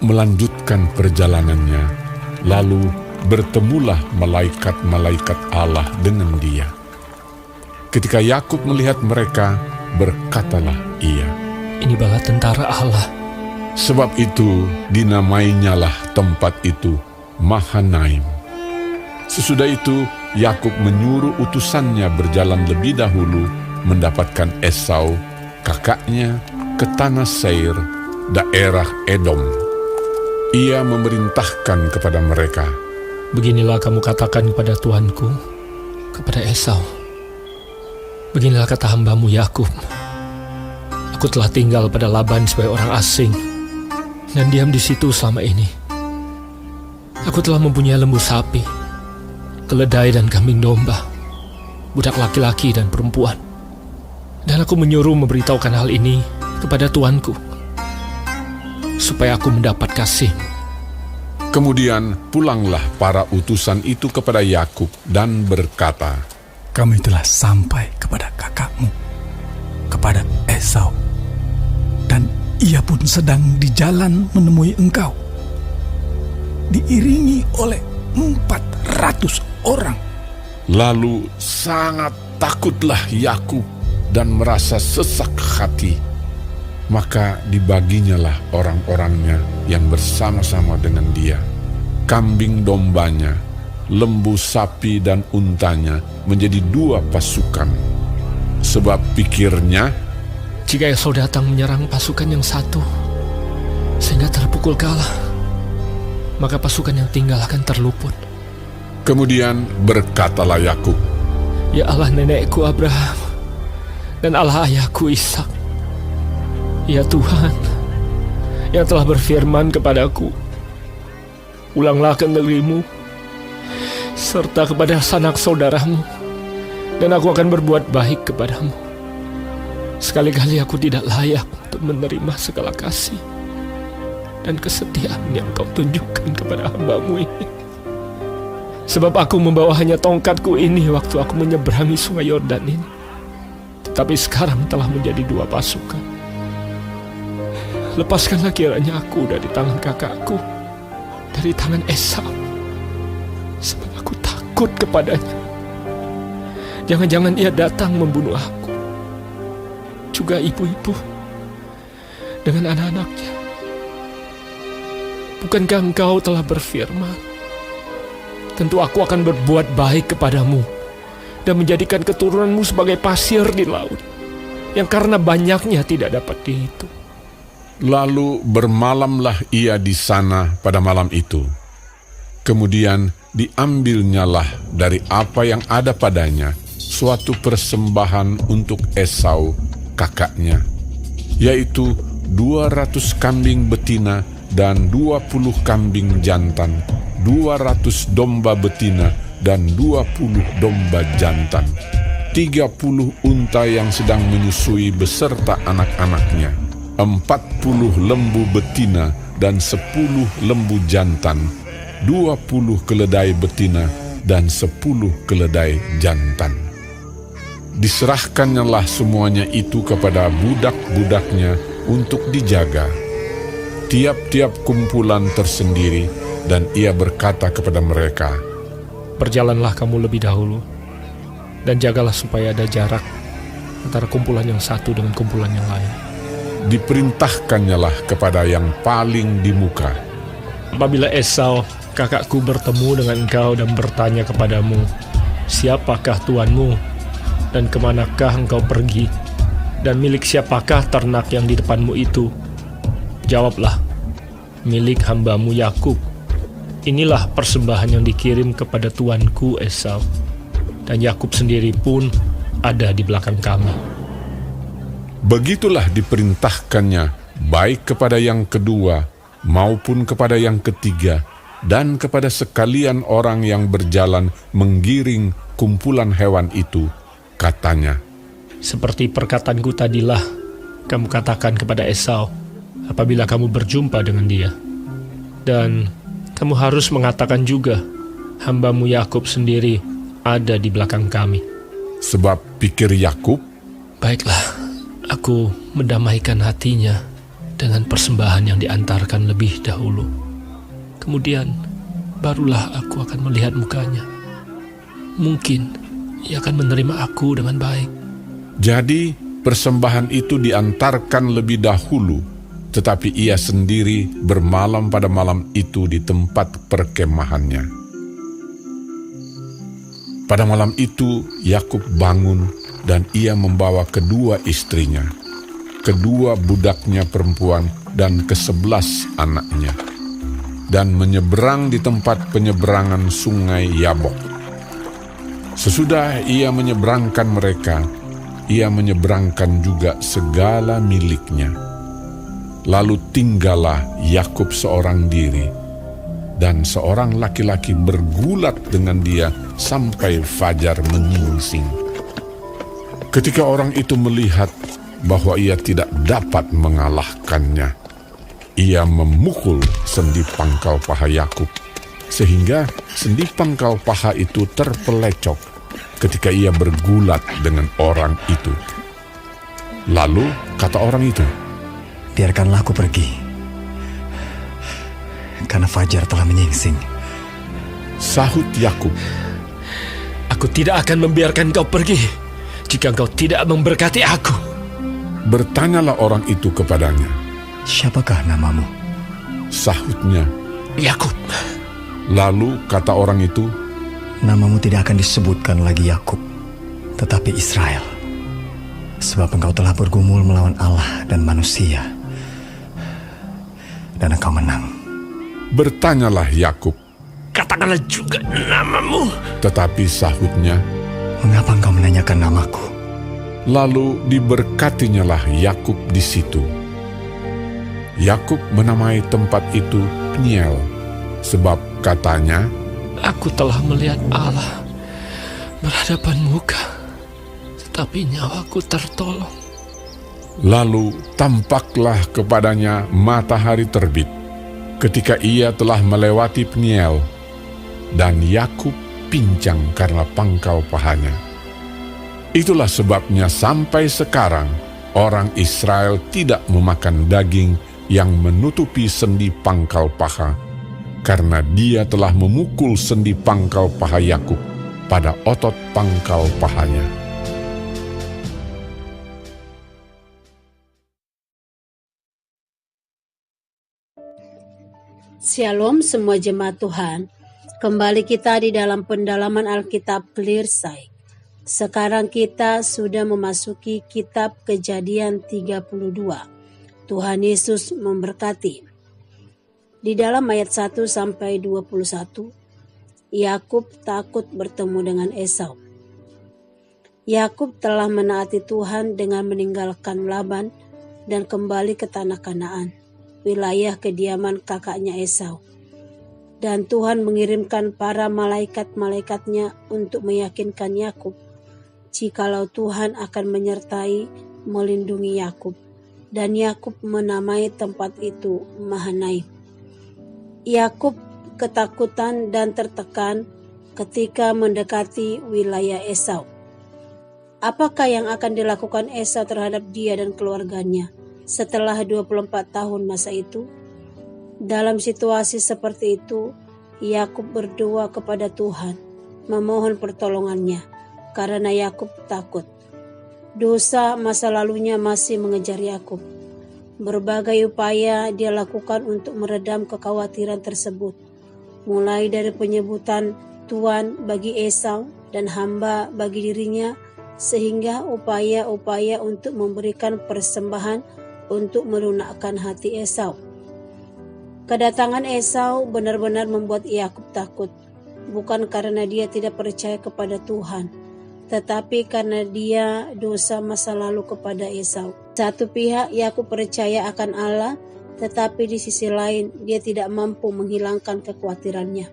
melanjutkan perjalanannya, lalu bertemulah malaikat-malaikat Allah dengan dia. Ketika Yakub melihat mereka, berkatalah ia, "Ini bala tentara Allah." Sebab itu dinamainyalah tempat itu Mahanaim. Sesudah itu Yakub menyuruh utusannya berjalan lebih dahulu mendapatkan Esau, kakaknya, ke tanah Seir, daerah Edom. Ia memerintahkan kepada mereka, "Beginilah kamu katakan kepada tuanku, kepada Esau. Beginilah kata hambamu Yakub. Aku telah tinggal pada Laban sebagai orang asing dan diam di situ selama ini. Aku telah mempunyai lembu sapi, keledai dan kambing domba, budak laki-laki dan perempuan. Dan aku menyuruh memberitahukan hal ini kepada tuanku, supaya aku mendapat kasih." Kemudian pulanglah para utusan itu kepada Yakub dan berkata, "Kami telah sampai kepada kakakmu, kepada Esau, dan ia pun sedang di jalan menemui engkau, diiringi oleh 400 orang. Lalu sangat takutlah Yakub dan merasa sesak hati. Maka dibaginyalah orang-orangnya yang bersama-sama dengan dia, kambing dombanya, lembu sapi dan untanya menjadi 2 pasukan. Sebab pikirnya, Jika Esau datang menyerang pasukan yang satu, sehingga terpukul kalah, maka pasukan yang tinggal akan terluput. kemudian berkatalah Yakub, Ya Allah nenekku Abraham, dan Allah ayahku Ishak, ya Tuhan, yang telah berfirman kepadaku, ulanglah ke negerimu, serta kepada sanak saudaramu, dan aku akan berbuat baik kepadamu. Sekali-kali aku tidak layak untuk menerima segala kasih dan kesetiaan yang kau tunjukkan kepada hamba-Mu ini. Sebab aku membawa hanya tongkatku ini waktu aku menyeberangi sungai Yordan ini, tetapi sekarang telah menjadi 2 pasukan. Lepaskanlah kiranya aku dari tangan kakakku, dari tangan Esau, sebab aku takut kepadanya. Jangan-jangan ia datang membunuh aku, juga ibu-ibu dengan anak-anaknya. Bukankah engkau telah berfirman, tentu aku akan berbuat baik kepadamu dan menjadikan keturunanmu sebagai pasir di laut, yang karena banyaknya tidak dapat dihitung. Lalu bermalamlah ia di sana pada malam itu. Kemudian diambilnyalah dari apa yang ada padanya suatu persembahan untuk Esau, kakaknya, yaitu 200 kambing betina dan 20 kambing jantan, 200 domba betina dan 20 domba jantan, 30 unta yang sedang menyusui beserta anak-anaknya, 40 lembu betina dan 10 lembu jantan, 20 keledai betina dan 10 keledai jantan. Diserahkannyalah semuanya itu kepada budak-budaknya untuk dijaga, tiap-tiap kumpulan tersendiri, dan ia berkata kepada mereka, Berjalanlah kamu lebih dahulu, dan jagalah supaya ada jarak antara kumpulan yang satu dengan kumpulan yang lain. Diperintahkannyalah kepada yang paling di muka, Apabila Esau, kakakku, bertemu dengan engkau dan bertanya kepadamu, siapakah tuanmu, dan kemanakah engkau pergi, dan milik siapakah ternak yang di depanmu itu? Jawablah, milik hambamu Yakub. Inilah persembahan yang dikirim kepada tuanku Esau, dan Yakub sendiri pun ada di belakang kami. Begitulah diperintahkannya baik kepada yang kedua maupun kepada yang ketiga, dan kepada sekalian orang yang berjalan menggiring kumpulan hewan itu. Katanya, Seperti perkataanku tadilah, kamu katakan kepada Esau apabila kamu berjumpa dengan dia. Dan kamu harus mengatakan juga, hambamu Yakub sendiri ada di belakang kami. sebab pikir Yakub, Baiklah, aku mendamaikan hatinya dengan persembahan yang diantarkan lebih dahulu. Kemudian barulah aku akan melihat mukanya. Mungkin ia akan menerima aku dengan baik. Jadi persembahan itu diantarkan lebih dahulu, tetapi ia sendiri bermalam pada malam itu di tempat perkemahannya. Pada malam itu Yakub bangun dan ia membawa kedua istrinya, kedua budaknya perempuan dan ke-11 anaknya, dan menyeberang di tempat penyeberangan sungai Yabok. Sesudah ia menyeberangkan mereka, ia menyeberangkan juga segala miliknya. Lalu tinggallah Yakub seorang diri, dan seorang laki-laki bergulat dengan dia sampai fajar menyingsing. Ketika orang itu melihat bahwa ia tidak dapat mengalahkannya, ia memukul sendi pangkal paha Yakub, sehingga sendi pangkal paha itu terpelecok ketika ia bergulat dengan orang itu. Lalu kata orang itu, "Biarkanlah aku pergi, karena fajar telah menyingsing." Sahut Yakub, Aku tidak akan membiarkan kau pergi jika engkau tidak memberkati aku. Bertanyalah orang itu kepadanya. "Siapakah namamu?" Sahutnya. Yakub. Lalu kata orang itu, "Namamu tidak akan disebutkan lagi Yakub, tetapi Israel. Sebab engkau telah bergumul melawan Allah dan manusia, dan engkau menang." Bertanyalah Yakub, Katakanlah juga namamu. tetapi sahutnya. "Mengapa engkau menanyakan namaku?" Lalu diberkatinyalah Yakub di situ. Yakub menamai tempat itu Peniel, sebab katanya, Aku telah melihat Allah berhadapan muka, tetapi nyawaku tertolong. lalu tampaklah kepadanya matahari terbit ketika ia telah melewati Peniel, dan Yakub pincang karena pangkal pahanya. Itulah sebabnya sampai sekarang orang Israel tidak memakan daging yang menutupi sendi pangkal paha, karena dia telah memukul sendi pangkal paha Yakub pada otot pangkal pahanya. Shalom semua jemaat Tuhan. Kembali kita di dalam pendalaman Alkitab Clearside. Sekarang kita sudah memasuki kitab Kejadian 32. Tuhan Yesus memberkati. Di dalam ayat 1 sampai 21, Yakub takut bertemu dengan Esau. Yakub telah menaati Tuhan dengan meninggalkan Laban dan kembali ke tanah Kanaan, wilayah kediaman kakaknya Esau. Dan Tuhan mengirimkan para malaikat-malaikatnya untuk meyakinkan Yakub jikalau Tuhan akan menyertai melindungi Yakub. Dan Yakub menamai tempat itu Mahanaim. Yakub ketakutan dan tertekan ketika mendekati wilayah Esau. Apakah yang akan dilakukan Esau terhadap dia dan keluarganya setelah 24 tahun masa itu? Dalam situasi seperti itu, Yakub berdoa kepada Tuhan, memohon pertolongannya, karena Yakub takut. Dosa masa lalunya masih mengejar Yakub. Berbagai upaya dia lakukan untuk meredam kekhawatiran tersebut, mulai dari penyebutan Tuan bagi Esau dan hamba bagi dirinya, sehingga upaya-upaya untuk memberikan persembahan untuk melunakkan hati Esau. Kedatangan Esau benar-benar membuat Yakub takut, bukan karena dia tidak percaya kepada Tuhan, tetapi karena dia dosa masa lalu kepada Esau. Satu pihak Yakub percaya akan Allah, tetapi di sisi lain dia tidak mampu menghilangkan kekhawatirannya.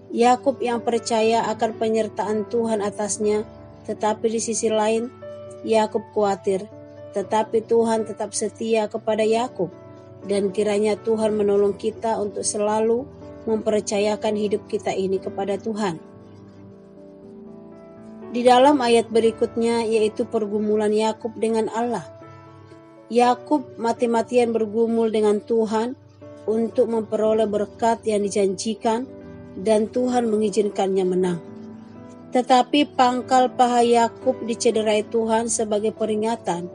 Yakub yang percaya akan penyertaan Tuhan atasnya, tetapi di sisi lain Yakub khawatir, tetapi Tuhan tetap setia kepada Yakub. Dan kiranya Tuhan menolong kita untuk selalu mempercayakan hidup kita ini kepada Tuhan. Di dalam ayat berikutnya yaitu pergumulan Yakub dengan Allah. Yakub mati-matian bergumul dengan Tuhan untuk memperoleh berkat yang dijanjikan, dan Tuhan mengizinkannya menang. Tetapi pangkal paha Yakub dicederai Tuhan sebagai peringatan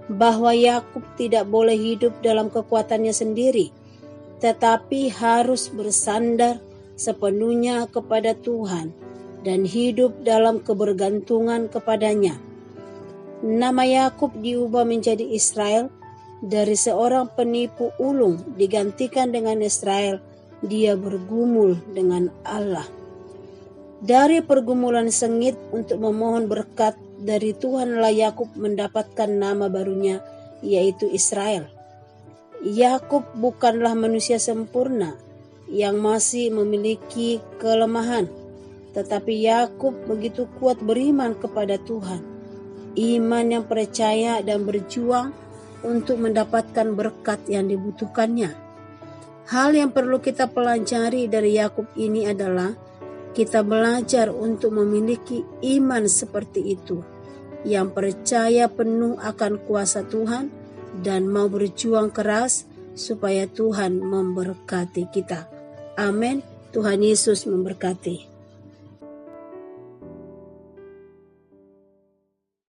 bahwa Yakub tidak boleh hidup dalam kekuatannya sendiri, tetapi harus bersandar sepenuhnya kepada Tuhan dan hidup dalam kebergantungan kepadanya. Nama Yakub diubah menjadi Israel, dari seorang penipu ulung digantikan dengan Israel, dia bergumul dengan Allah. Dari pergumulan sengit untuk memohon berkat dari Tuhanlah Yakub mendapatkan nama barunya, yaitu Israel. Yakub bukanlah manusia sempurna yang masih memiliki kelemahan, tetapi Yakub begitu kuat beriman kepada Tuhan. Iman yang percaya dan berjuang untuk mendapatkan berkat yang dibutuhkannya. Hal yang perlu kita pelajari dari Yakub ini adalah kita belajar untuk memiliki iman seperti itu, yang percaya penuh akan kuasa Tuhan dan mau berjuang keras supaya Tuhan memberkati kita. Amin. Tuhan Yesus memberkati.